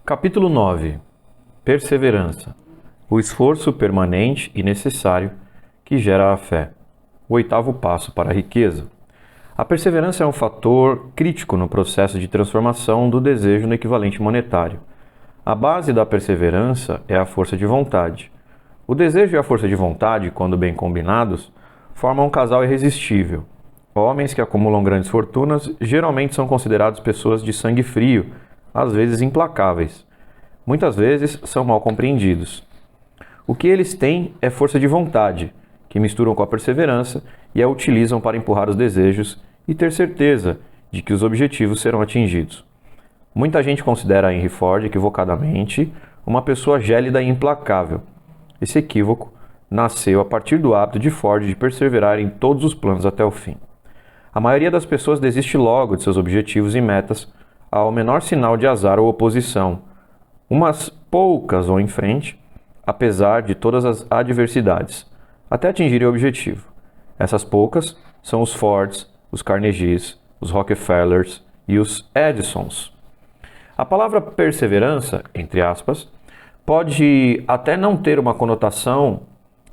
Capítulo 9. Perseverança. O esforço permanente e necessário que gera a fé. O oitavo passo para a riqueza. A perseverança é um fator crítico no processo de transformação do desejo no equivalente monetário. A base da perseverança é a força de vontade. O desejo e a força de vontade, quando bem combinados, formam um casal irresistível. Homens que acumulam grandes fortunas geralmente são considerados pessoas de sangue frio, às vezes implacáveis. Muitas vezes são mal compreendidos. O que eles têm é força de vontade, que misturam com a perseverança e a utilizam para empurrar os desejos e ter certeza de que os objetivos serão atingidos. Muita gente considera Henry Ford, equivocadamente, uma pessoa gélida e implacável. Esse equívoco nasceu a partir do hábito de Ford de perseverar em todos os planos até o fim. A maioria das pessoas desiste logo de seus objetivos e metas ao menor sinal de azar ou oposição. Umas poucas vão em frente, apesar de todas as adversidades, até atingirem o objetivo. Essas poucas são os Fords, os Carnegies, os Rockefellers e os Edisons. A palavra perseverança, entre aspas, pode até não ter uma conotação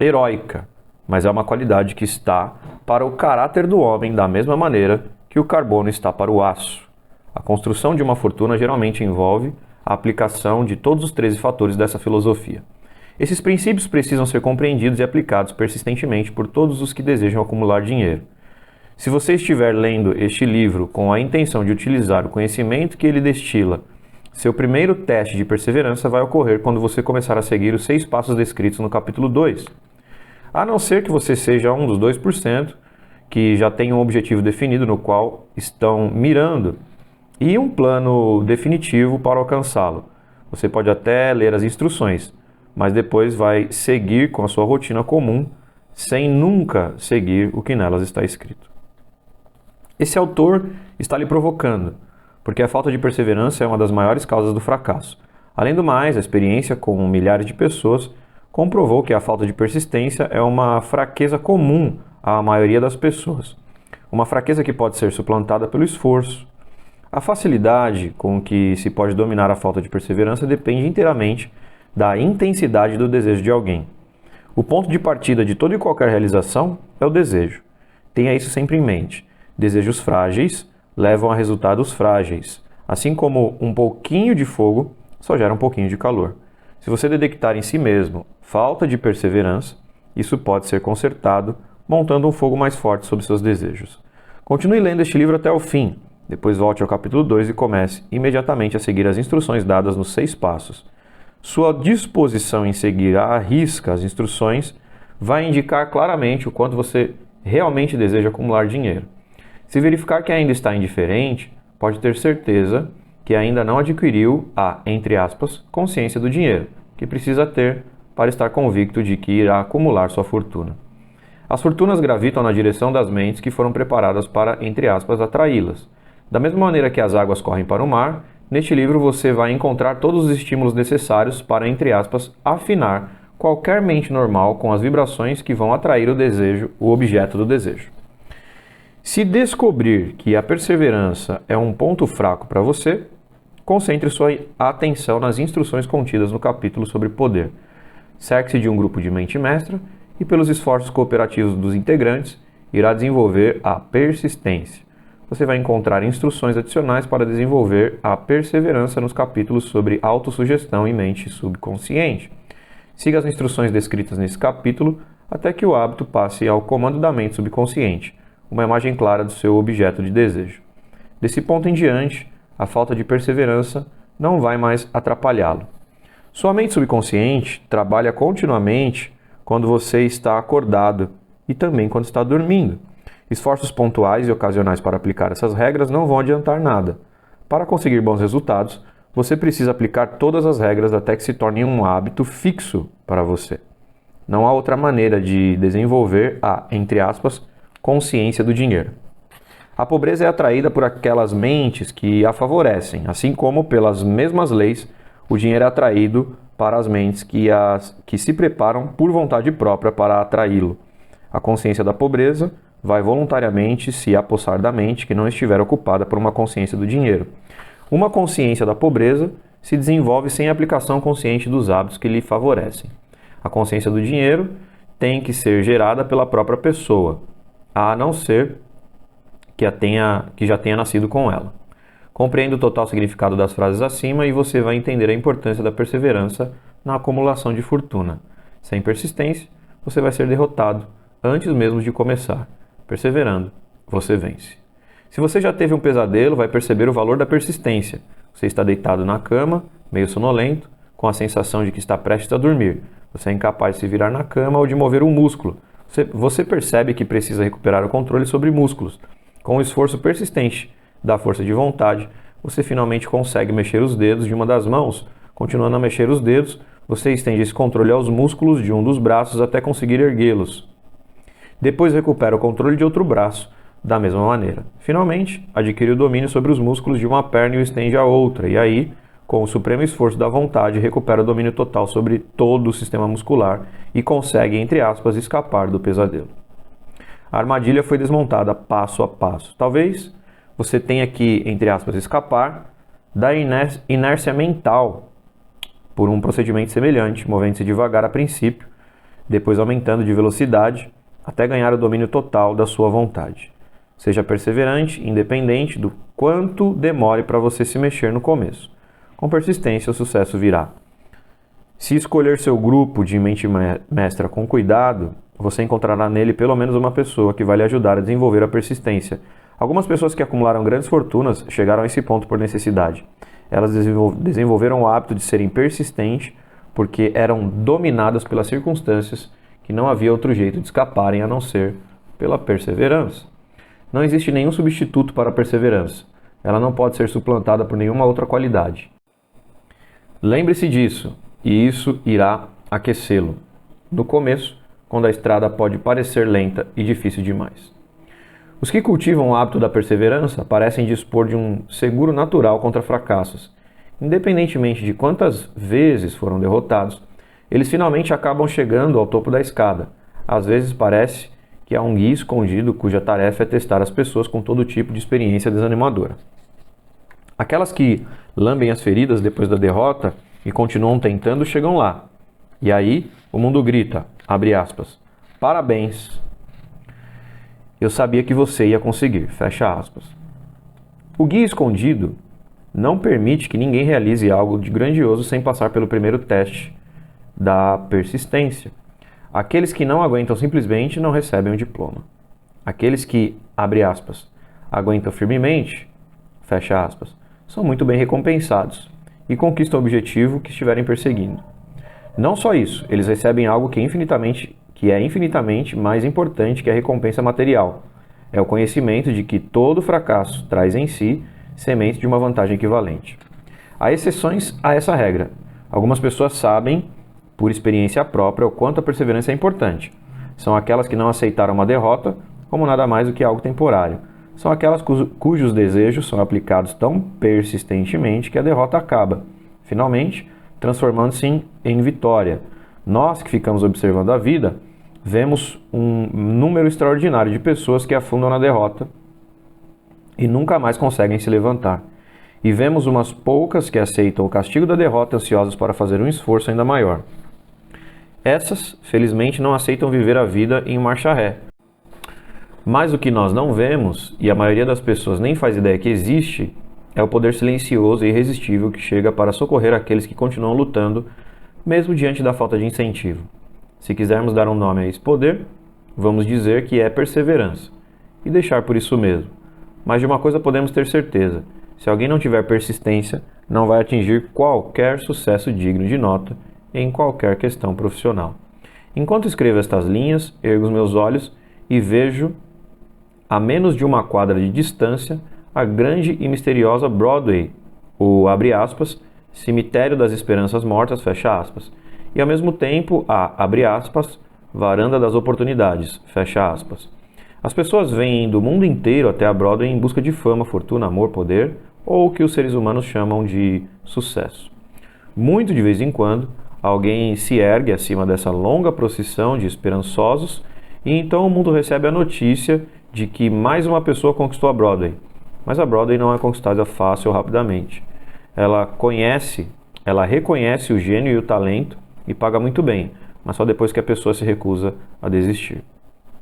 heróica, mas é uma qualidade que está para o caráter do homem da mesma maneira que o carbono está para o aço. A construção de uma fortuna geralmente envolve a aplicação de todos os 13 fatores dessa filosofia. Esses princípios precisam ser compreendidos e aplicados persistentemente por todos os que desejam acumular dinheiro. Se você estiver lendo este livro com a intenção de utilizar o conhecimento que ele destila, seu primeiro teste de perseverança vai ocorrer quando você começar a seguir os 6 passos descritos no capítulo 2. A não ser que você seja um dos 2% que já tem um objetivo definido no qual estão mirando e um plano definitivo para alcançá-lo. Você pode até ler as instruções, mas depois vai seguir com a sua rotina comum, sem nunca seguir o que nelas está escrito. Esse autor está lhe provocando, porque a falta de perseverança é uma das maiores causas do fracasso. Além do mais, a experiência com milhares de pessoas comprovou que a falta de persistência é uma fraqueza comum à maioria das pessoas. Uma fraqueza que pode ser suplantada pelo esforço. A facilidade com que se pode dominar a falta de perseverança depende inteiramente da intensidade do desejo de alguém. O ponto de partida de toda e qualquer realização é o desejo. Tenha isso sempre em mente. Desejos frágeis levam a resultados frágeis, assim como um pouquinho de fogo só gera um pouquinho de calor. Se você detectar em si mesmo falta de perseverança, isso pode ser consertado montando um fogo mais forte sobre seus desejos. Continue lendo este livro até o fim, depois volte ao capítulo 2 e comece imediatamente a seguir as instruções dadas nos 6 passos. Sua disposição em seguir à risca as instruções vai indicar claramente o quanto você realmente deseja acumular dinheiro. Se verificar que ainda está indiferente, pode ter certeza que ainda não adquiriu a, entre aspas, consciência do dinheiro, que precisa ter para estar convicto de que irá acumular sua fortuna. As fortunas gravitam na direção das mentes que foram preparadas para, entre aspas, atraí-las. Da mesma maneira que as águas correm para o mar, neste livro você vai encontrar todos os estímulos necessários para, entre aspas, afinar qualquer mente normal com as vibrações que vão atrair o desejo, o objeto do desejo. Se descobrir que a perseverança é um ponto fraco para você, concentre sua atenção nas instruções contidas no capítulo sobre poder. Cerque-se de um grupo de mente mestra e, pelos esforços cooperativos dos integrantes, irá desenvolver a persistência. Você vai encontrar instruções adicionais para desenvolver a perseverança nos capítulos sobre autossugestão e mente subconsciente. Siga as instruções descritas nesse capítulo até que o hábito passe ao comando da mente subconsciente, uma imagem clara do seu objeto de desejo. Desse ponto em diante, a falta de perseverança não vai mais atrapalhá-lo. Sua mente subconsciente trabalha continuamente quando você está acordado e também quando está dormindo. Esforços pontuais e ocasionais para aplicar essas regras não vão adiantar nada. Para conseguir bons resultados, você precisa aplicar todas as regras até que se torne um hábito fixo para você. Não há outra maneira de desenvolver a, entre aspas, consciência do dinheiro. A pobreza é atraída por aquelas mentes que a favorecem, assim como, pelas mesmas leis, o dinheiro é atraído para as mentes que se preparam por vontade própria para atraí-lo. A consciência da pobreza vai voluntariamente se apossar da mente que não estiver ocupada por uma consciência do dinheiro. Uma consciência da pobreza se desenvolve sem a aplicação consciente dos hábitos que lhe favorecem. A consciência do dinheiro tem que ser gerada pela própria pessoa, a não ser que já tenha nascido com ela. Compreenda o total significado das frases acima e você vai entender a importância da perseverança na acumulação de fortuna. Sem persistência, você vai ser derrotado antes mesmo de começar. Perseverando, você vence. Se você já teve um pesadelo, vai perceber o valor da persistência. Você está deitado na cama, meio sonolento, com a sensação de que está prestes a dormir. Você é incapaz de se virar na cama ou de mover um músculo. Você percebe que precisa recuperar o controle sobre músculos. Com um esforço persistente da força de vontade, você finalmente consegue mexer os dedos de uma das mãos. Continuando a mexer os dedos, você estende esse controle aos músculos de um dos braços até conseguir erguê-los. Depois recupera o controle de outro braço, da mesma maneira. Finalmente, adquire o domínio sobre os músculos de uma perna e o estende à outra, e aí, com o supremo esforço da vontade, recupera o domínio total sobre todo o sistema muscular e consegue, entre aspas, escapar do pesadelo. A armadilha foi desmontada passo a passo. Talvez você tenha que, entre aspas, escapar da inércia mental por um procedimento semelhante, movendo-se devagar a princípio, depois aumentando de velocidade, até ganhar o domínio total da sua vontade. Seja perseverante, independente do quanto demore para você se mexer no começo. Com persistência, o sucesso virá. Se escolher seu grupo de mente mestra com cuidado, você encontrará nele pelo menos uma pessoa que vai lhe ajudar a desenvolver a persistência. Algumas pessoas que acumularam grandes fortunas chegaram a esse ponto por necessidade. Elas desenvolveram o hábito de serem persistentes porque eram dominadas pelas circunstâncias que não havia outro jeito de escaparem a não ser pela perseverança. Não existe nenhum substituto para a perseverança. Ela não pode ser suplantada por nenhuma outra qualidade. Lembre-se disso, e isso irá aquecê-lo. No começo, quando a estrada pode parecer lenta e difícil demais. Os que cultivam o hábito da perseverança parecem dispor de um seguro natural contra fracassos. Independentemente de quantas vezes foram derrotados, eles finalmente acabam chegando ao topo da escada. Às vezes parece que há um guia escondido cuja tarefa é testar as pessoas com todo tipo de experiência desanimadora. Aquelas que lambem as feridas depois da derrota e continuam tentando chegam lá. E aí o mundo grita, abre aspas, parabéns, eu sabia que você ia conseguir, fecha aspas. O guia escondido não permite que ninguém realize algo de grandioso sem passar pelo primeiro teste da persistência. Aqueles que não aguentam simplesmente não recebem o diploma. Aqueles que, abre aspas, aguentam firmemente, fecha aspas, são muito bem recompensados e conquistam o objetivo que estiverem perseguindo. Não só isso, eles recebem algo que é infinitamente mais importante que a recompensa material. É o conhecimento de que todo fracasso traz em si semente de uma vantagem equivalente. Há exceções a essa regra. Algumas pessoas sabem, por experiência própria, o quanto a perseverança é importante. São aquelas que não aceitaram uma derrota como nada mais do que algo temporário. São aquelas cujos desejos são aplicados tão persistentemente que a derrota acaba, finalmente, transformando-se em vitória. Nós que ficamos observando a vida, vemos um número extraordinário de pessoas que afundam na derrota e nunca mais conseguem se levantar. E vemos umas poucas que aceitam o castigo da derrota ansiosas para fazer um esforço ainda maior. Essas, felizmente, não aceitam viver a vida em marcha ré. Mas o que nós não vemos, e a maioria das pessoas nem faz ideia que existe, é o poder silencioso e irresistível que chega para socorrer aqueles que continuam lutando, mesmo diante da falta de incentivo. Se quisermos dar um nome a esse poder, vamos dizer que é perseverança, e deixar por isso mesmo. Mas de uma coisa podemos ter certeza: se alguém não tiver persistência, não vai atingir qualquer sucesso digno de nota em qualquer questão profissional. Enquanto escrevo estas linhas, ergo os meus olhos e vejo, a menos de uma quadra de distância, a grande e misteriosa Broadway, o, abre aspas, cemitério das esperanças mortas, fecha aspas, e ao mesmo tempo a, abre aspas, varanda das oportunidades, fecha aspas. As pessoas vêm do mundo inteiro até a Broadway em busca de fama, fortuna, amor, poder, ou o que os seres humanos chamam de sucesso. Muito de vez em quando, alguém se ergue acima dessa longa procissão de esperançosos e então o mundo recebe a notícia de que mais uma pessoa conquistou a Broadway. Mas a Broadway não é conquistada fácil ou rapidamente. ela reconhece o gênio e o talento e paga muito bem, mas só depois que a pessoa se recusa a desistir.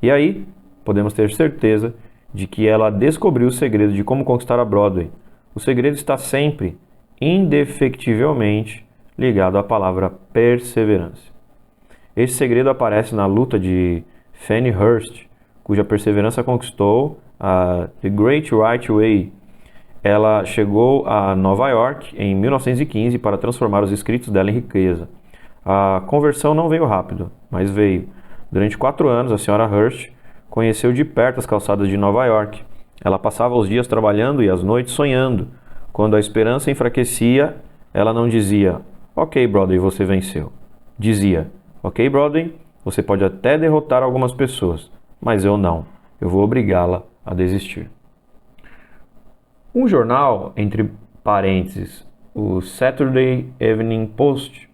E aí, podemos ter certeza de que ela descobriu o segredo de como conquistar a Broadway. O segredo está sempre, indefectivelmente, ligado à palavra perseverança. Esse segredo aparece na luta de Fannie Hurst, cuja perseverança conquistou a The Great Right Way. Ela chegou a Nova York em 1915 para transformar os escritos dela em riqueza. A conversão não veio rápido, mas veio. Durante 4 anos, a senhora Hurst conheceu de perto as calçadas de Nova York. Ela passava os dias trabalhando e as noites sonhando. Quando a esperança enfraquecia, ela não dizia, ok, Broadway, você venceu. Dizia, ok, Broadway, você pode até derrotar algumas pessoas, mas eu não. Eu vou obrigá-la a desistir. Um jornal, entre parênteses, o Saturday Evening Post,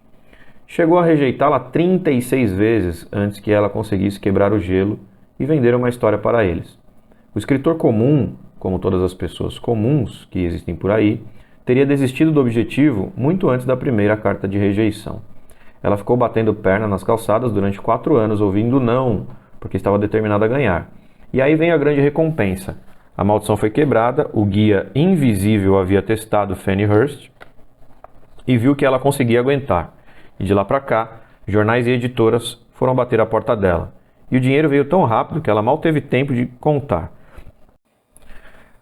chegou a rejeitá-la 36 vezes antes que ela conseguisse quebrar o gelo e vender uma história para eles. O escritor comum, como todas as pessoas comuns que existem por aí, teria desistido do objetivo muito antes da primeira carta de rejeição. Ela ficou batendo perna nas calçadas durante 4 anos, ouvindo não, porque estava determinada a ganhar. E aí vem a grande recompensa. A maldição foi quebrada, o guia invisível havia testado Fannie Hurst e viu que ela conseguia aguentar. E de lá para cá, jornais e editoras foram bater à porta dela. E o dinheiro veio tão rápido que ela mal teve tempo de contar.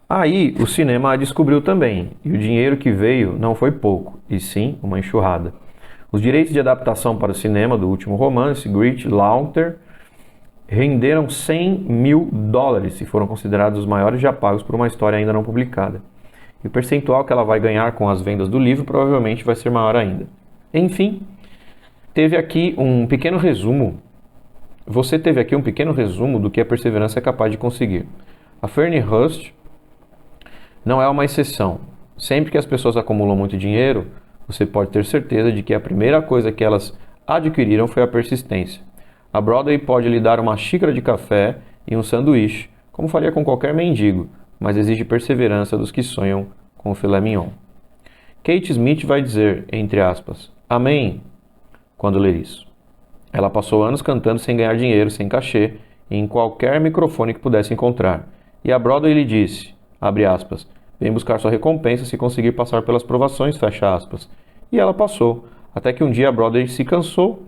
Aí o cinema a descobriu também, e o dinheiro que veio não foi pouco, e sim uma enxurrada. Os direitos de adaptação para o cinema do último romance, Great Laughter, renderam $100 mil e foram considerados os maiores já pagos por uma história ainda não publicada. E o percentual que ela vai ganhar com as vendas do livro provavelmente vai ser maior ainda. Enfim, teve aqui um pequeno resumo. Você teve aqui um pequeno resumo do que a perseverança é capaz de conseguir. A Fannie Hurst não é uma exceção. Sempre que as pessoas acumulam muito dinheiro, você pode ter certeza de que a primeira coisa que elas adquiriram foi a persistência. A Broadway pode lhe dar uma xícara de café e um sanduíche, como faria com qualquer mendigo, mas exige perseverança dos que sonham com o filé mignon. Kate Smith vai dizer, entre aspas, amém, quando ler isso. Ela passou anos cantando sem ganhar dinheiro, sem cachê, em qualquer microfone que pudesse encontrar. E a Broadway lhe disse, abre aspas, vem buscar sua recompensa se conseguir passar pelas provações, fecha aspas. E ela passou, até que um dia a Broadway se cansou,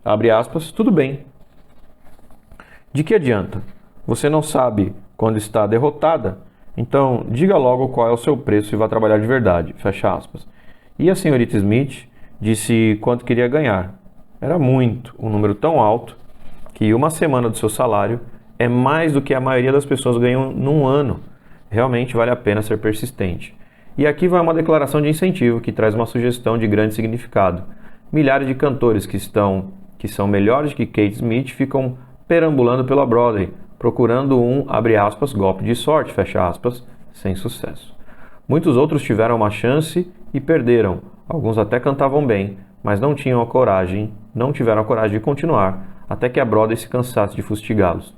abre aspas, tudo bem. De que adianta? Você não sabe quando está derrotada? Então, diga logo qual é o seu preço e vá trabalhar de verdade, fecha aspas. E a senhorita Smith disse quanto queria ganhar. Era muito, um número tão alto, que uma semana do seu salário é mais do que a maioria das pessoas ganham num ano. Realmente vale a pena ser persistente. E aqui vai uma declaração de incentivo que traz uma sugestão de grande significado. Milhares de cantores que são melhores que Kate Smith ficam perambulando pela Broadway, procurando um, abre aspas, golpe de sorte, fecha aspas, sem sucesso. Muitos outros tiveram uma chance e perderam. Alguns até cantavam bem, mas não tiveram a coragem de continuar até que a Broadway se cansasse de fustigá-los.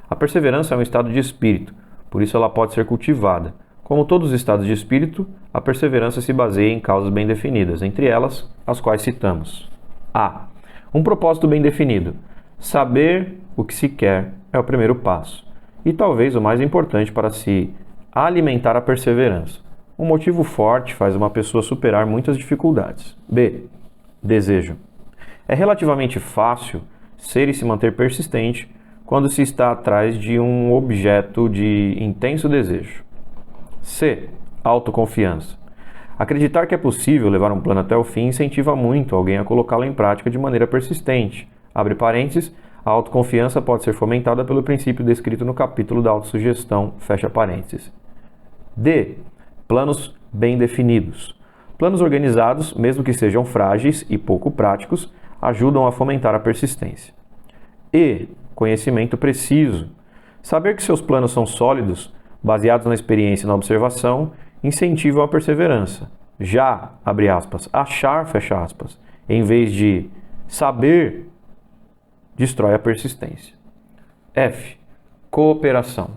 A perseverança é um estado de espírito, por isso ela pode ser cultivada. Como todos os estados de espírito, a perseverança se baseia em causas bem definidas, entre elas as quais citamos. A. Um propósito bem definido. Saber o que se quer é o primeiro passo, e talvez o mais importante para se alimentar a perseverança. Um motivo forte faz uma pessoa superar muitas dificuldades. B. Desejo. É relativamente fácil ser e se manter persistente quando se está atrás de um objeto de intenso desejo. C. Autoconfiança. Acreditar que é possível levar um plano até o fim incentiva muito alguém a colocá-lo em prática de maneira persistente. Abre parênteses, a autoconfiança pode ser fomentada pelo princípio descrito no capítulo da autossugestão, fecha parênteses. D. Planos bem definidos. Planos organizados, mesmo que sejam frágeis e pouco práticos, ajudam a fomentar a persistência. E. Conhecimento preciso. Saber que seus planos são sólidos, baseados na experiência e na observação, incentivam a perseverança. Já, abre aspas, achar, fecha aspas, em vez de saber, destrói a persistência. F. Cooperação.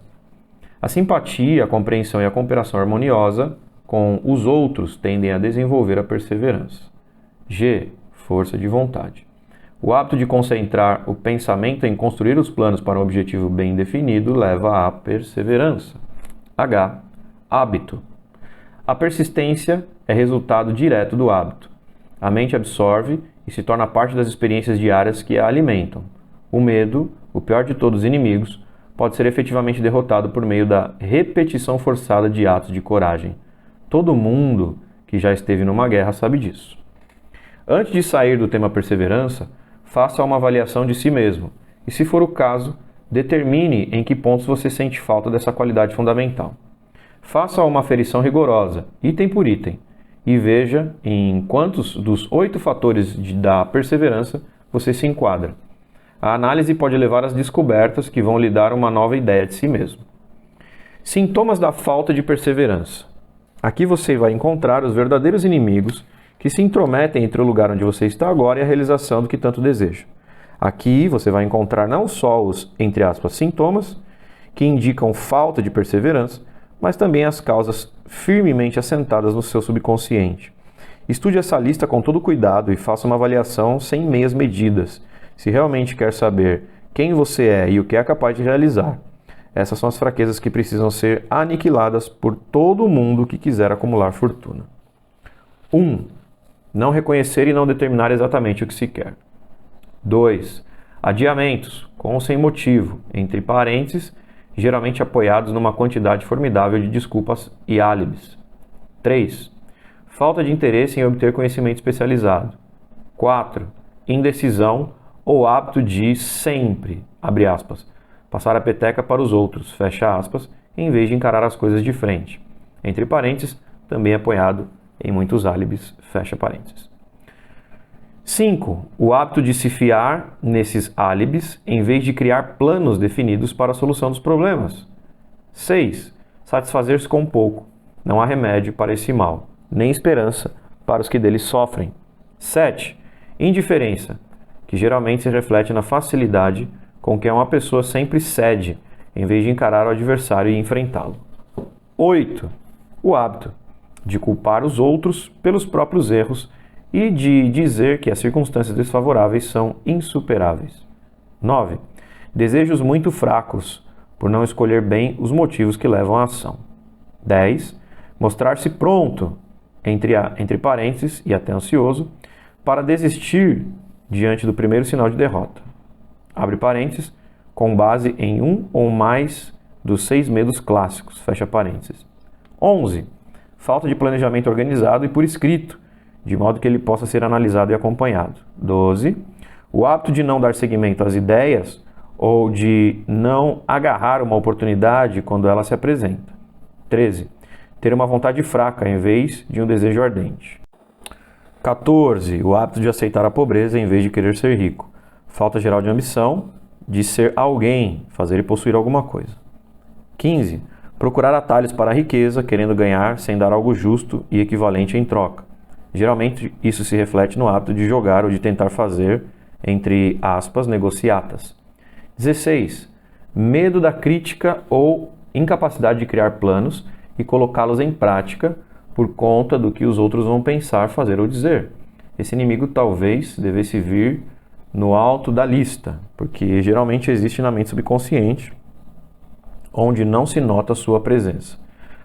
A simpatia, a compreensão e a cooperação harmoniosa com os outros tendem a desenvolver a perseverança. G. Força de vontade. O hábito de concentrar o pensamento em construir os planos para um objetivo bem definido leva à perseverança. H. Hábito. A persistência é resultado direto do hábito. A mente absorve e se torna parte das experiências diárias que a alimentam. O medo, o pior de todos os inimigos, pode ser efetivamente derrotado por meio da repetição forçada de atos de coragem. Todo mundo que já esteve numa guerra sabe disso. Antes de sair do tema perseverança, faça uma avaliação de si mesmo e, se for o caso, determine em que pontos você sente falta dessa qualidade fundamental. Faça uma aferição rigorosa, item por item, e veja em quantos dos 8 fatores da perseverança você se enquadra. A análise pode levar às descobertas que vão lhe dar uma nova ideia de si mesmo. Sintomas da falta de perseverança. Aqui você vai encontrar os verdadeiros inimigos que se intrometem entre o lugar onde você está agora e a realização do que tanto deseja. Aqui você vai encontrar não só os, entre aspas, sintomas, que indicam falta de perseverança, mas também as causas firmemente assentadas no seu subconsciente. Estude essa lista com todo cuidado e faça uma avaliação sem meias medidas, se realmente quer saber quem você é e o que é capaz de realizar. Essas são as fraquezas que precisam ser aniquiladas por todo mundo que quiser acumular fortuna. 1. Não reconhecer e não determinar exatamente o que se quer. 2. Adiamentos, com ou sem motivo, entre parênteses, geralmente apoiados numa quantidade formidável de desculpas e álibis. 3. Falta de interesse em obter conhecimento especializado. 4. Indecisão ou hábito de sempre, abre aspas, passar a peteca para os outros, fecha aspas, em vez de encarar as coisas de frente. Entre parênteses, também apoiado em muitos álibis, fecha parênteses. 5. O hábito de se fiar nesses álibis em vez de criar planos definidos para a solução dos problemas. 6. Satisfazer-se com pouco. Não há remédio para esse mal, nem esperança para os que dele sofrem. 7. Indiferença, que geralmente se reflete na facilidade com que uma pessoa sempre cede, em vez de encarar o adversário e enfrentá-lo. 8. O hábito de culpar os outros pelos próprios erros e de dizer que as circunstâncias desfavoráveis são insuperáveis. 9. Desejos muito fracos, por não escolher bem os motivos que levam à ação. 10. Mostrar-se pronto, entre parênteses e até ansioso, para desistir diante do primeiro sinal de derrota. Abre parênteses, com base em um ou mais dos 6 medos clássicos, fecha parênteses. 11. Falta de planejamento organizado e por escrito, de modo que ele possa ser analisado e acompanhado. 12. O hábito de não dar seguimento às ideias ou de não agarrar uma oportunidade quando ela se apresenta. 13. Ter uma vontade fraca em vez de um desejo ardente. 14. O hábito de aceitar a pobreza em vez de querer ser rico. Falta geral de ambição, de ser alguém, fazer e possuir alguma coisa. 15. Procurar atalhos para a riqueza, querendo ganhar sem dar algo justo e equivalente em troca. Geralmente, isso se reflete no hábito de jogar ou de tentar fazer, entre aspas, negociatas. 16. Medo da crítica ou incapacidade de criar planos e colocá-los em prática por conta do que os outros vão pensar, fazer ou dizer. Esse inimigo talvez devesse vir no alto da lista, porque geralmente existe na mente subconsciente, onde não se nota a sua presença.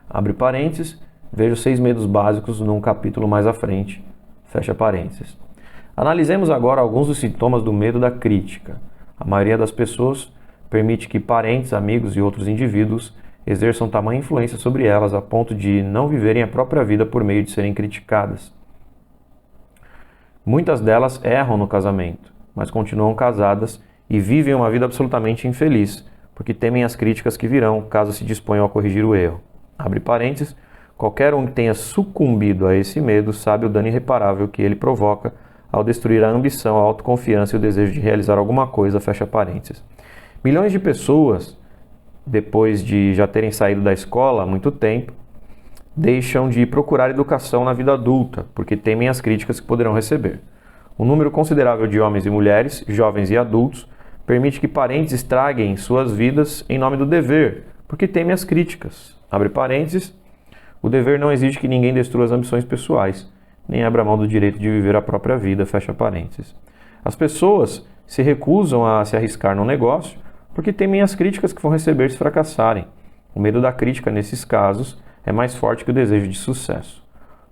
Abre parênteses, veja os 6 medos básicos num capítulo mais à frente, fecha parênteses. Analisemos agora alguns dos sintomas do medo da crítica. A maioria das pessoas permite que parentes, amigos e outros indivíduos exerçam tamanha influência sobre elas a ponto de não viverem a própria vida por meio de serem criticadas. Muitas delas erram no casamento, mas continuam casadas e vivem uma vida absolutamente infeliz, porque temem as críticas que virão caso se disponham a corrigir o erro. Abre parênteses, qualquer um que tenha sucumbido a esse medo sabe o dano irreparável que ele provoca ao destruir a ambição, a autoconfiança e o desejo de realizar alguma coisa, fecha parênteses. Milhões de pessoas, depois de já terem saído da escola há muito tempo, deixam de procurar educação na vida adulta, porque temem as críticas que poderão receber. Um número considerável de homens e mulheres, jovens e adultos, permite que parentes estraguem suas vidas em nome do dever, porque temem as críticas. Abre parênteses, O dever não exige que ninguém destrua as ambições pessoais, nem abra mão do direito de viver a própria vida, fecha parênteses. As pessoas se recusam a se arriscar no negócio porque temem as críticas que vão receber se fracassarem. O medo da crítica, nesses casos, é mais forte que o desejo de sucesso.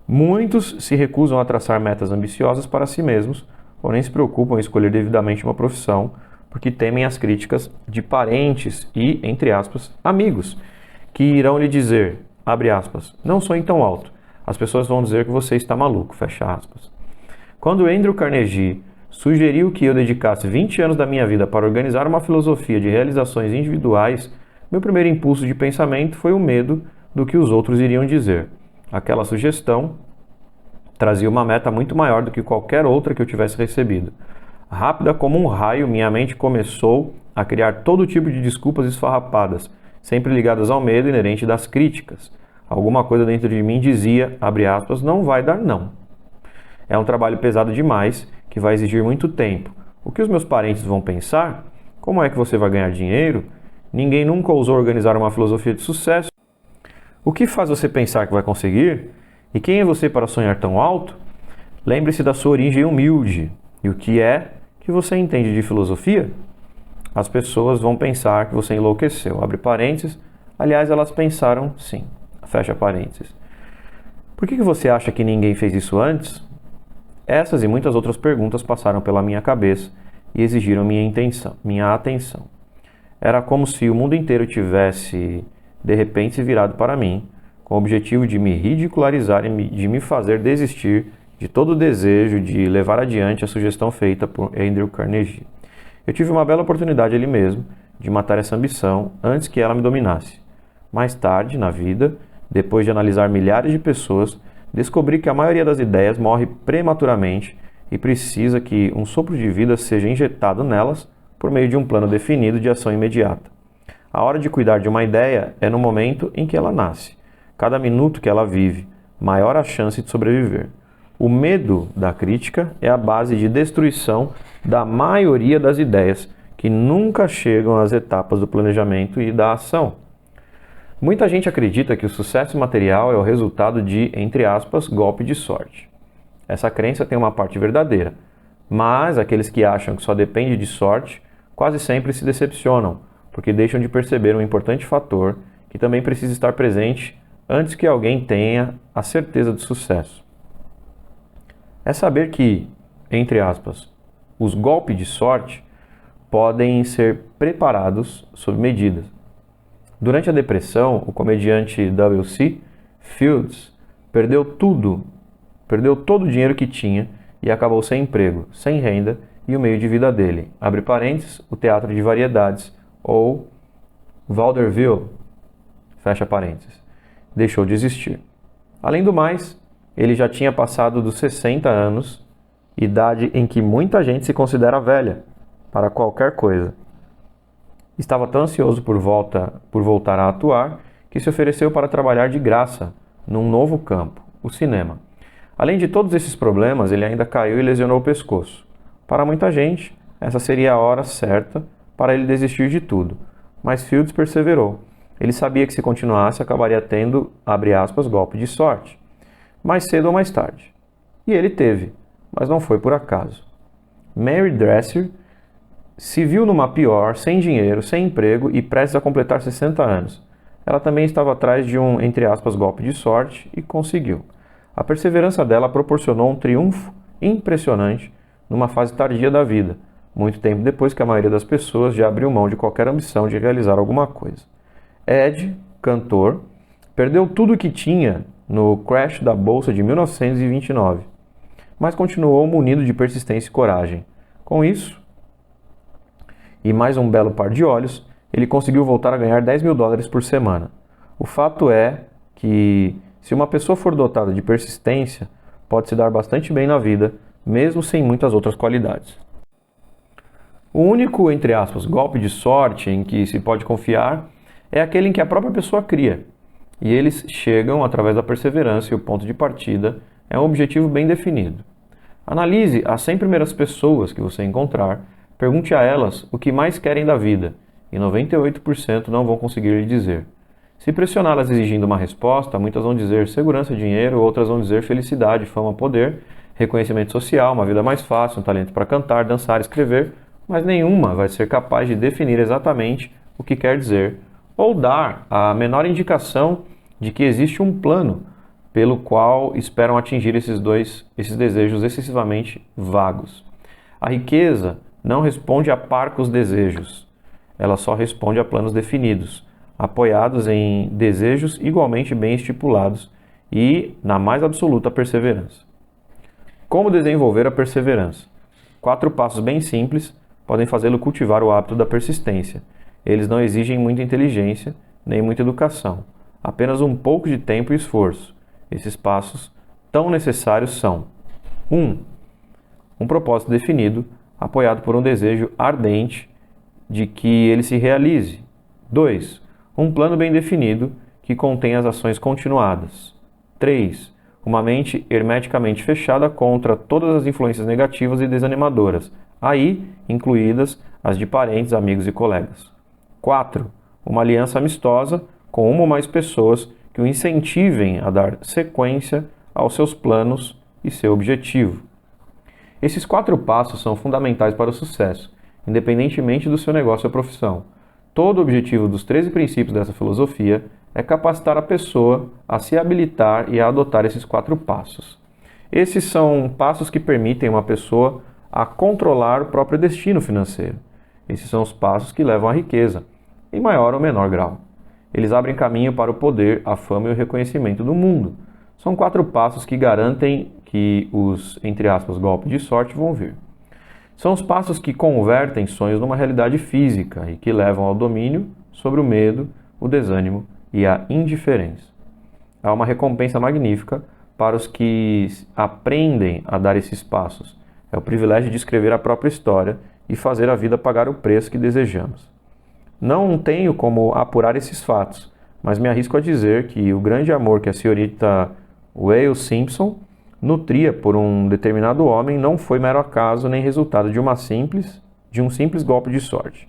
Muitos se recusam a traçar metas ambiciosas para si mesmos, ou nem se preocupam em escolher devidamente uma profissão, porque temem as críticas de parentes e, entre aspas, amigos, que irão lhe dizer, abre aspas, não sonhe tão alto, as pessoas vão dizer que você está maluco, fecha aspas. Quando Andrew Carnegie sugeriu que eu dedicasse 20 anos da minha vida para organizar uma filosofia de realizações individuais, meu primeiro impulso de pensamento foi o medo do que os outros iriam dizer. Aquela sugestão trazia uma meta muito maior do que qualquer outra que eu tivesse recebido. Rápida como um raio, minha mente começou a criar todo tipo de desculpas esfarrapadas, sempre ligadas ao medo inerente das críticas. Alguma coisa dentro de mim dizia, abre aspas, não vai dar não. É um trabalho pesado demais, que vai exigir muito tempo. O que os meus parentes vão pensar? Como é que você vai ganhar dinheiro? Ninguém nunca ousou organizar uma filosofia de sucesso. O que faz você pensar que vai conseguir? E quem é você para sonhar tão alto? Lembre-se da sua origem humilde. E o que é que você entende de filosofia? As pessoas vão pensar que você enlouqueceu. Abre parênteses. Aliás, elas pensaram sim. Fecha parênteses. Por que você acha que ninguém fez isso antes? Essas e muitas outras perguntas passaram pela minha cabeça e exigiram minha atenção. Era como se o mundo inteiro tivesse, de repente, se virado para mim, com o objetivo de me ridicularizar e de me fazer desistir de todo o desejo de levar adiante a sugestão feita por Andrew Carnegie. Eu tive uma bela oportunidade ali mesmo de matar essa ambição antes que ela me dominasse. Mais tarde, na vida, depois de analisar milhares de pessoas, descobri que a maioria das ideias morre prematuramente e precisa que um sopro de vida seja injetado nelas por meio de um plano definido de ação imediata. A hora de cuidar de uma ideia é no momento em que ela nasce. Cada minuto que ela vive, maior a chance de sobreviver. O medo da crítica é a base de destruição da maioria das ideias, que nunca chegam às etapas do planejamento e da ação. Muita gente acredita que o sucesso material é o resultado de, entre aspas, golpe de sorte. Essa crença tem uma parte verdadeira, mas aqueles que acham que só depende de sorte quase sempre se decepcionam, porque deixam de perceber um importante fator que também precisa estar presente antes que alguém tenha a certeza do sucesso. É saber que, entre aspas, os golpes de sorte podem ser preparados sob medidas. Durante a depressão, o comediante W.C. Fields perdeu todo o dinheiro que tinha e acabou sem emprego, sem renda e o meio de vida dele. Abre parênteses, o teatro de variedades, ou vaudeville, fecha parênteses. Deixou de existir. Além do mais, ele já tinha passado dos 60 anos, idade em que muita gente se considera velha para qualquer coisa. Estava tão ansioso por voltar a atuar que se ofereceu para trabalhar de graça num novo campo, o cinema. Além de todos esses problemas, ele ainda caiu e lesionou o pescoço. Para muita gente, essa seria a hora certa para ele desistir de tudo. Mas Fields perseverou. Ele sabia que se continuasse, acabaria tendo, abre aspas, golpe de sorte. Mais cedo ou mais tarde. E ele teve, mas não foi por acaso. Mary Dresser se viu numa pior, sem dinheiro, sem emprego e prestes a completar 60 anos. Ela também estava atrás de um, entre aspas, golpe de sorte e conseguiu. A perseverança dela proporcionou um triunfo impressionante numa fase tardia da vida, muito tempo depois que a maioria das pessoas já abriu mão de qualquer ambição de realizar alguma coisa. Ed, cantor, perdeu tudo o que tinha no crash da bolsa de 1929, mas continuou munido de persistência e coragem. Com isso, e mais um belo par de olhos, ele conseguiu voltar a ganhar $10.000 por semana. O fato é que, se uma pessoa for dotada de persistência, pode se dar bastante bem na vida, mesmo sem muitas outras qualidades. O único, entre aspas, golpe de sorte em que se pode confiar é aquele em que a própria pessoa cria, e eles chegam através da perseverança e o ponto de partida é um objetivo bem definido. Analise as 100 primeiras pessoas que você encontrar, pergunte a elas o que mais querem da vida, e 98% não vão conseguir lhe dizer. Se pressioná-las exigindo uma resposta, muitas vão dizer segurança, dinheiro, outras vão dizer felicidade, fama, poder, reconhecimento social, uma vida mais fácil, um talento para cantar, dançar, escrever, mas nenhuma vai ser capaz de definir exatamente o que quer dizer ou dar a menor indicação de que existe um plano pelo qual esperam atingir esses desejos excessivamente vagos. A riqueza não responde a parcos desejos, ela só responde a planos definidos, apoiados em desejos igualmente bem estipulados e na mais absoluta perseverança. Como desenvolver a perseverança? 4 passos bem simples podem fazê-lo cultivar o hábito da persistência. Eles não exigem muita inteligência nem muita educação, apenas um pouco de tempo e esforço. Esses passos tão necessários são: 1. Um propósito definido, apoiado por um desejo ardente de que ele se realize. 2. Um plano bem definido, que contém as ações continuadas. 3. Uma mente hermeticamente fechada contra todas as influências negativas e desanimadoras, aí incluídas as de parentes, amigos e colegas. 4. Uma aliança amistosa com uma ou mais pessoas que o incentivem a dar sequência aos seus planos e seu objetivo. Esses 4 passos são fundamentais para o sucesso, independentemente do seu negócio ou profissão. Todo o objetivo dos 13 princípios dessa filosofia é capacitar a pessoa a se habilitar e a adotar esses 4 passos. Esses são passos que permitem uma pessoa a controlar o próprio destino financeiro. Esses são os passos que levam à riqueza, em maior ou menor grau. Eles abrem caminho para o poder, a fama e o reconhecimento do mundo. São 4 passos que garantem que os, entre aspas, golpes de sorte vão vir. São os passos que convertem sonhos numa realidade física e que levam ao domínio sobre o medo, o desânimo e a indiferença. Há uma recompensa magnífica para os que aprendem a dar esses passos. É o privilégio de escrever a própria história e fazer a vida pagar o preço que desejamos. Não tenho como apurar esses fatos, mas me arrisco a dizer que o grande amor que a senhorita Whale Simpson nutria por um determinado homem não foi mero acaso nem resultado de um simples golpe de sorte.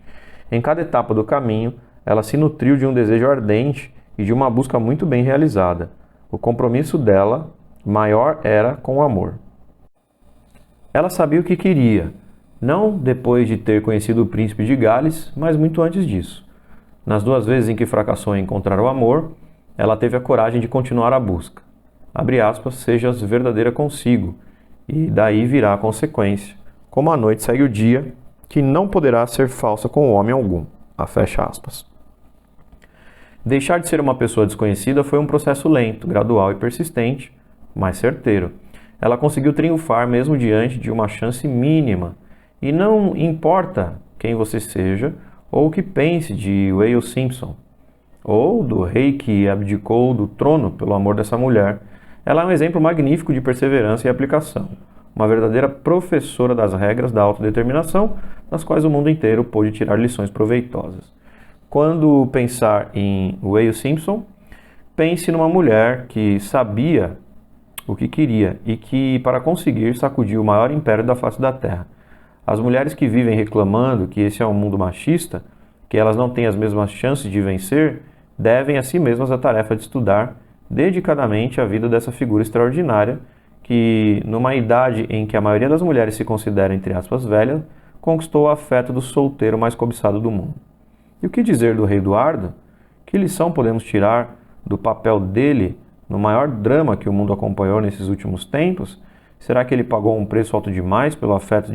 Em cada etapa do caminho, ela se nutriu de um desejo ardente e de uma busca muito bem realizada. O compromisso dela maior era com o amor. Ela sabia o que queria, não depois de ter conhecido o príncipe de Gales, mas muito antes disso. Nas 2 vezes em que fracassou em encontrar o amor, ela teve a coragem de continuar a busca. Abre aspas, sejas verdadeira consigo, e daí virá a consequência. Como a noite segue o dia, que não poderá ser falsa com homem algum. Fecha aspas. Deixar de ser uma pessoa desconhecida foi um processo lento, gradual e persistente, mas certeiro. Ela conseguiu triunfar mesmo diante de uma chance mínima. E não importa quem você seja ou o que pense de Whale Simpson, ou do rei que abdicou do trono pelo amor dessa mulher. Ela é um exemplo magnífico de perseverança e aplicação, uma verdadeira professora das regras da autodeterminação, das quais o mundo inteiro pôde tirar lições proveitosas. Quando pensar em Whale Simpson, pense numa mulher que sabia o que queria e que, para conseguir, sacudiu o maior império da face da Terra. As mulheres que vivem reclamando que esse é um mundo machista, que elas não têm as mesmas chances de vencer, devem a si mesmas a tarefa de estudar dedicadamente a vida dessa figura extraordinária que, numa idade em que a maioria das mulheres se considera, entre aspas, velha, conquistou o afeto do solteiro mais cobiçado do mundo. E o que dizer do rei Eduardo? Que lição podemos tirar do papel dele no maior drama que o mundo acompanhou nesses últimos tempos? Será que ele pagou um preço alto demais pelo afeto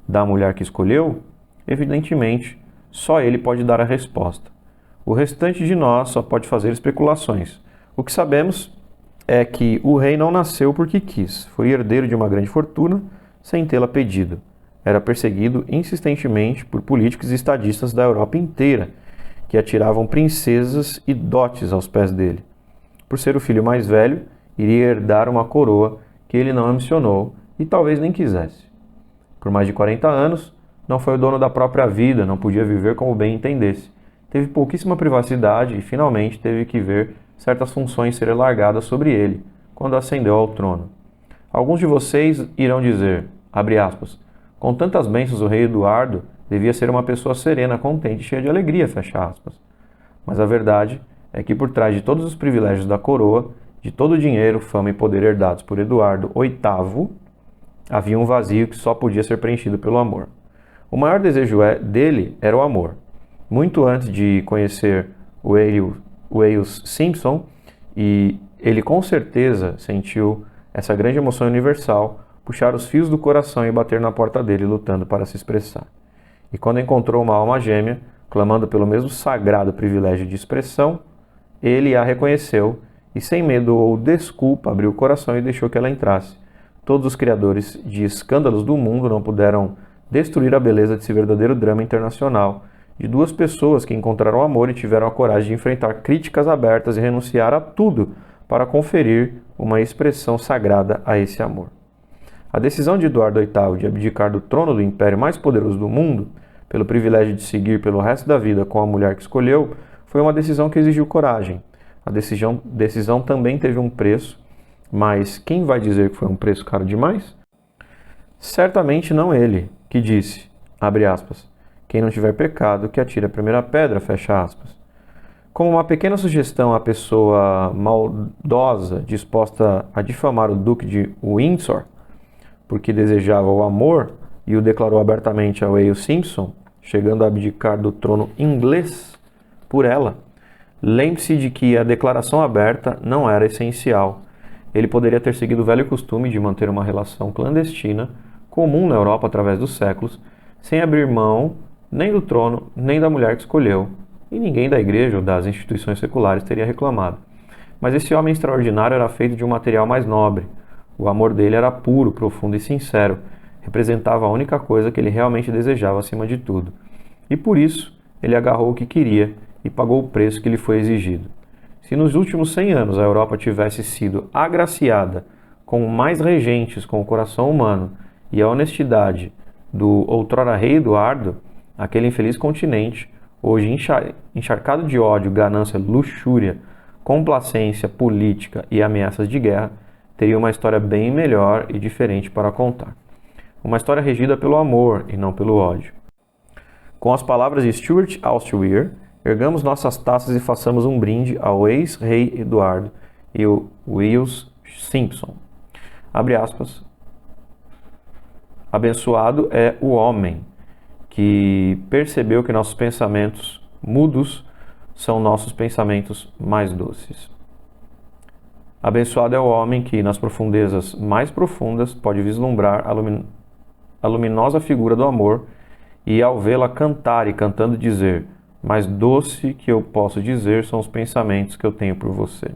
da mulher que escolheu? Evidentemente, só ele pode dar a resposta. O restante de nós só pode fazer especulações. O que sabemos é que o rei não nasceu porque quis, foi herdeiro de uma grande fortuna sem tê-la pedido. Era perseguido insistentemente por políticos e estadistas da Europa inteira, que atiravam princesas e dotes aos pés dele. Por ser o filho mais velho, iria herdar uma coroa que ele não ambicionou e talvez nem quisesse. Por mais de 40 anos, não foi o dono da própria vida, não podia viver como bem entendesse. Teve pouquíssima privacidade e finalmente teve que ver certas funções serem largadas sobre ele, quando ascendeu ao trono. Alguns de vocês irão dizer, abre aspas, com tantas bênçãos o rei Eduardo devia ser uma pessoa serena, contente e cheia de alegria, fecha aspas. Mas a verdade é que por trás de todos os privilégios da coroa, de todo o dinheiro, fama e poder herdados por Eduardo VIII, havia um vazio que só podia ser preenchido pelo amor. O maior desejo dele era o amor. Muito antes de conhecer Wales Simpson, e ele com certeza sentiu essa grande emoção universal, puxar os fios do coração e bater na porta dele lutando para se expressar. E quando encontrou uma alma gêmea, clamando pelo mesmo sagrado privilégio de expressão, ele a reconheceu e sem medo ou desculpa abriu o coração e deixou que ela entrasse. Todos os criadores de escândalos do mundo não puderam destruir a beleza desse verdadeiro drama internacional, de duas pessoas que encontraram amor e tiveram a coragem de enfrentar críticas abertas e renunciar a tudo para conferir uma expressão sagrada a esse amor. A decisão de Eduardo VIII de abdicar do trono do império mais poderoso do mundo, pelo privilégio de seguir pelo resto da vida com a mulher que escolheu, foi uma decisão que exigiu coragem. A decisão também teve um preço, mas quem vai dizer que foi um preço caro demais? Certamente não ele, que disse, abre aspas, quem não tiver pecado, que atire a primeira pedra, fecha aspas. Como uma pequena sugestão à pessoa maldosa disposta a difamar o Duque de Windsor, porque desejava o amor e o declarou abertamente a Wales Simpson, chegando a abdicar do trono inglês por ela. Lembre-se de que a declaração aberta não era essencial. Ele poderia ter seguido o velho costume de manter uma relação clandestina, comum na Europa através dos séculos, sem abrir mão nem do trono, nem da mulher que escolheu, e ninguém da igreja ou das instituições seculares teria reclamado. Mas esse homem extraordinário era feito de um material mais nobre. O amor dele era puro, profundo e sincero, representava a única coisa que ele realmente desejava acima de tudo. E por isso, ele agarrou o que queria e pagou o preço que lhe foi exigido. Se nos últimos 100 anos a Europa tivesse sido agraciada com mais regentes com o coração humano e a honestidade do outrora rei Eduardo, aquele infeliz continente, hoje encharcado de ódio, ganância, luxúria, complacência política e ameaças de guerra, teria uma história bem melhor e diferente para contar. Uma história regida pelo amor e não pelo ódio. Com as palavras de Stuart Alstwyer, ergamos nossas taças e façamos um brinde ao ex-rei Eduardo e o Wales Simpson. Abre aspas. Abençoado é o homem que percebeu que nossos pensamentos mudos são nossos pensamentos mais doces. Abençoado é o homem que, nas profundezas mais profundas, pode vislumbrar a luminosa figura do amor e, ao vê-la cantar e cantando, dizer: mais doce que eu posso dizer são os pensamentos que eu tenho por você.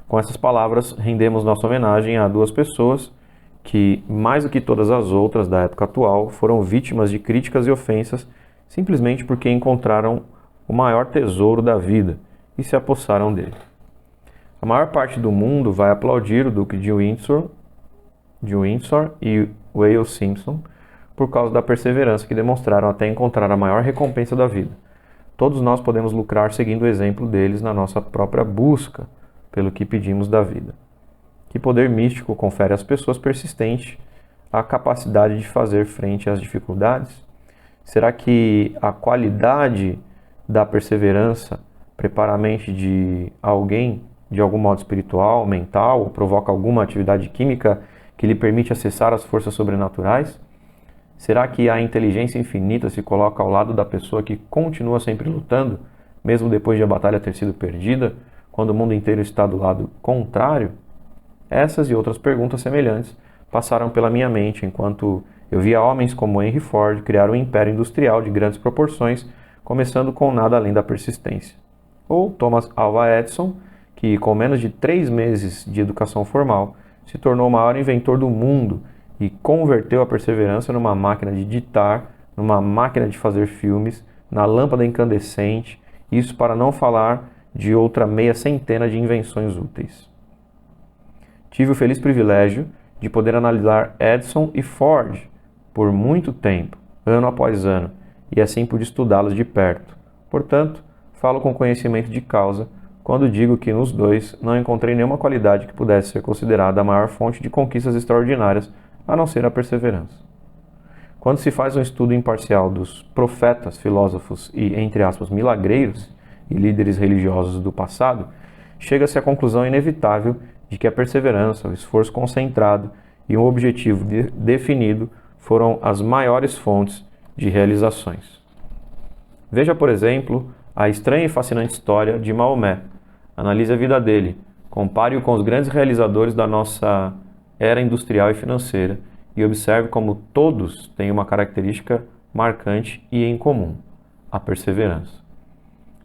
Com essas palavras, rendemos nossa homenagem a duas pessoas que, mais do que todas as outras da época atual, foram vítimas de críticas e ofensas simplesmente porque encontraram o maior tesouro da vida e se apossaram dele. A maior parte do mundo vai aplaudir o Duque de Windsor e Wales Simpson por causa da perseverança que demonstraram até encontrar a maior recompensa da vida. Todos nós podemos lucrar seguindo o exemplo deles na nossa própria busca pelo que pedimos da vida. Que poder místico confere às pessoas persistentes a capacidade de fazer frente às dificuldades? Será que a qualidade da perseverança prepara a mente de alguém de algum modo espiritual, mental, ou provoca alguma atividade química que lhe permite acessar as forças sobrenaturais? Será que a inteligência infinita se coloca ao lado da pessoa que continua sempre lutando, mesmo depois de a batalha ter sido perdida, quando o mundo inteiro está do lado contrário? Essas e outras perguntas semelhantes passaram pela minha mente enquanto eu via homens como Henry Ford criar um império industrial de grandes proporções, começando com nada além da persistência. Ou Thomas Alva Edison, que com menos de 3 meses de educação formal, se tornou o maior inventor do mundo e converteu a perseverança numa máquina de ditar, numa máquina de fazer filmes, na lâmpada incandescente, isso para não falar de outra meia centena de invenções úteis. Tive o feliz privilégio de poder analisar Edison e Ford por muito tempo, ano após ano, e assim pude estudá-los de perto. Portanto, falo com conhecimento de causa quando digo que nos dois não encontrei nenhuma qualidade que pudesse ser considerada a maior fonte de conquistas extraordinárias, a não ser a perseverança. Quando se faz um estudo imparcial dos profetas, filósofos e, entre aspas, milagreiros, e líderes religiosos do passado, chega-se à conclusão inevitável de que a perseverança, o esforço concentrado e um objetivo definido foram as maiores fontes de realizações. Veja, por exemplo, a estranha e fascinante história de Maomé. Analise a vida dele, compare-o com os grandes realizadores da nossa era industrial e financeira e observe como todos têm uma característica marcante e em comum: a perseverança.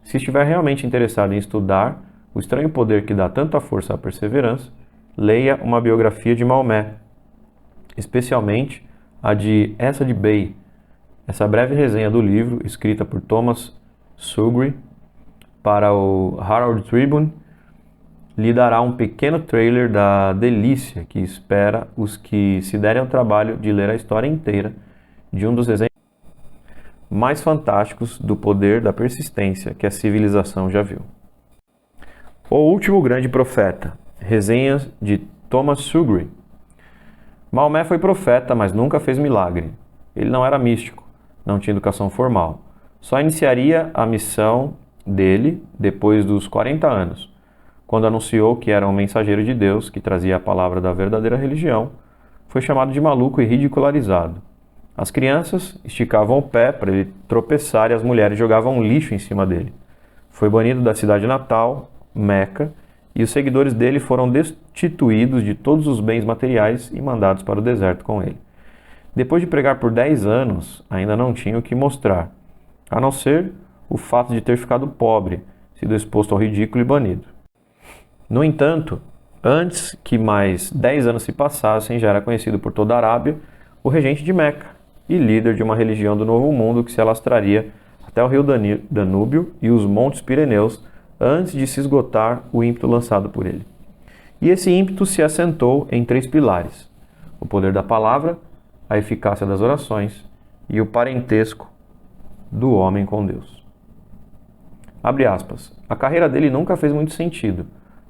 Se estiver realmente interessado em estudar o estranho poder que dá tanta força à perseverança, leia uma biografia de Maomé, especialmente a de Essa de Bey. Essa breve resenha do livro, escrita por Thomas Sugri para o Herald Tribune, lhe dará um pequeno trailer da delícia que espera os que se derem ao trabalho de ler a história inteira de um dos exemplos mais fantásticos do poder da persistência que a civilização já viu. O Último Grande Profeta. Resenhas de Thomas Sugri. Maomé foi profeta, mas nunca fez milagre. Ele não era místico, não tinha educação formal. Só iniciaria a missão dele depois dos 40 anos, quando anunciou que era um mensageiro de Deus que trazia a palavra da verdadeira religião. Foi chamado de maluco e ridicularizado. As crianças esticavam o pé para ele tropeçar e as mulheres jogavam lixo em cima dele. Foi banido da cidade natal, Meca, e os seguidores dele foram destituídos de todos os bens materiais e mandados para o deserto com ele. Depois de pregar por 10 anos, ainda não tinha o que mostrar, a não ser o fato de ter ficado pobre, sido exposto ao ridículo e banido. No entanto, antes que mais 10 anos se passassem, já era conhecido por toda a Arábia o regente de Meca e líder de uma religião do Novo Mundo que se alastraria até o rio Danúbio e os Montes Pirineus antes de se esgotar o ímpeto lançado por ele. E esse ímpeto se assentou em 3 pilares: o poder da palavra, a eficácia das orações e o parentesco do homem com Deus. Abre aspas. A carreira dele nunca fez muito sentido.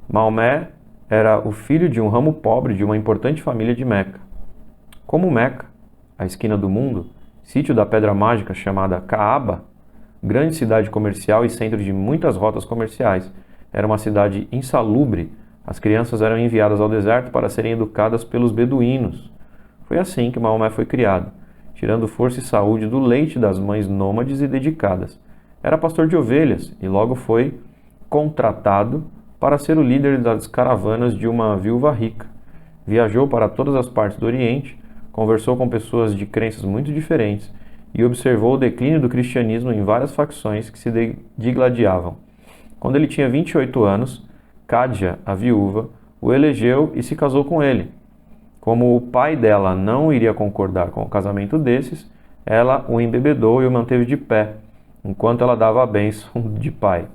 Maomé era o filho de um ramo pobre de uma importante família de Meca. Como Meca, a esquina do mundo, sítio da pedra mágica chamada Kaaba, grande cidade comercial e centro de muitas rotas comerciais, era uma cidade insalubre. As crianças eram enviadas ao deserto para serem educadas pelos beduínos. Foi assim que Maomé foi criado, tirando força e saúde do leite das mães nômades e dedicadas. Era pastor de ovelhas e logo foi contratado para ser o líder das caravanas de uma viúva rica. Viajou para todas as partes do Oriente, conversou com pessoas de crenças muito diferentes e observou o declínio do cristianismo em várias facções que se digladiavam. Quando ele tinha 28 anos, Khadija, a viúva, o elegeu e se casou com ele. Como o pai dela não iria concordar com o casamento desses, ela o embebedou e o manteve de pé, enquanto ela dava a bênção de pai.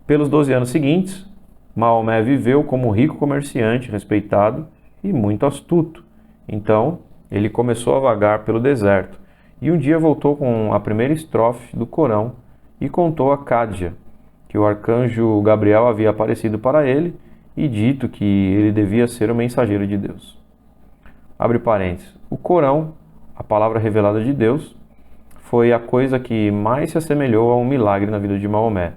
Pelos 12 anos seguintes, Maomé viveu como um rico comerciante, respeitado e muito astuto. Então, ele começou a vagar pelo deserto, e um dia voltou com a primeira estrofe do Corão e contou a Khadija que o arcanjo Gabriel havia aparecido para ele e dito que ele devia ser o mensageiro de Deus. Abre parênteses. O Corão, a palavra revelada de Deus, foi a coisa que mais se assemelhou a um milagre na vida de Maomé.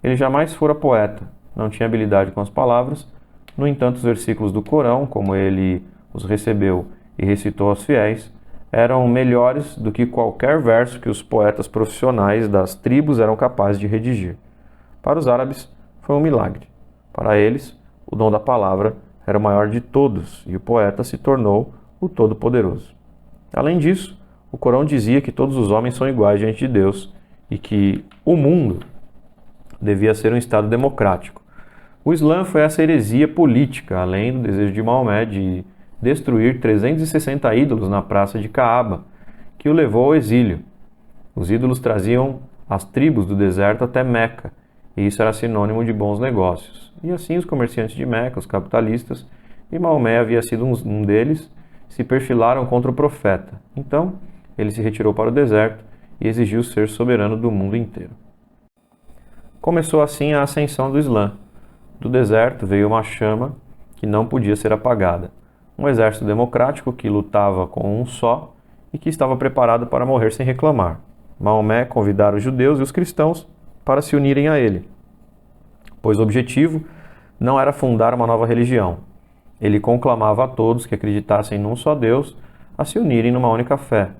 Ele jamais fora poeta, não tinha habilidade com as palavras. No entanto, os versículos do Corão, como ele os recebeu e recitou aos fiéis, eram melhores do que qualquer verso que os poetas profissionais das tribos eram capazes de redigir. Para os árabes, foi um milagre. Para eles, o dom da palavra era o maior de todos e o poeta se tornou o Todo-Poderoso. Além disso, o Corão dizia que todos os homens são iguais diante de Deus e que o mundo devia ser um Estado democrático. O Islã foi essa heresia política, além do desejo de Maomé de destruir 360 ídolos na praça de Kaaba, que o levou ao exílio. Os ídolos traziam as tribos do deserto até Meca, e isso era sinônimo de bons negócios. E assim os comerciantes de Meca, os capitalistas, e Maomé havia sido um deles, se perfilaram contra o profeta. Então, ele se retirou para o deserto e exigiu ser soberano do mundo inteiro. Começou assim a ascensão do Islã. Do deserto veio uma chama que não podia ser apagada. Um exército democrático que lutava com um só e que estava preparado para morrer sem reclamar. Maomé convidara os judeus e os cristãos para se unirem a ele, pois o objetivo não era fundar uma nova religião. Ele conclamava a todos que acreditassem num só Deus a se unirem numa única fé.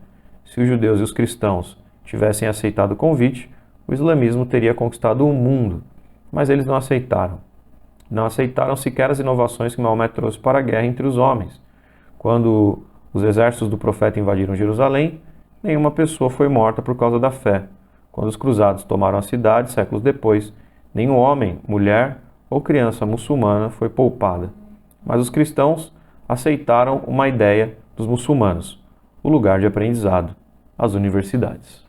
Se os judeus e os cristãos tivessem aceitado o convite, o islamismo teria conquistado o mundo, mas eles não aceitaram. Não aceitaram sequer as inovações que Maomé trouxe para a guerra entre os homens. Quando os exércitos do profeta invadiram Jerusalém, nenhuma pessoa foi morta por causa da fé. Quando os cruzados tomaram a cidade, séculos depois, nenhum homem, mulher ou criança muçulmana foi poupada. Mas os cristãos aceitaram uma ideia dos muçulmanos: o lugar de aprendizado, as universidades.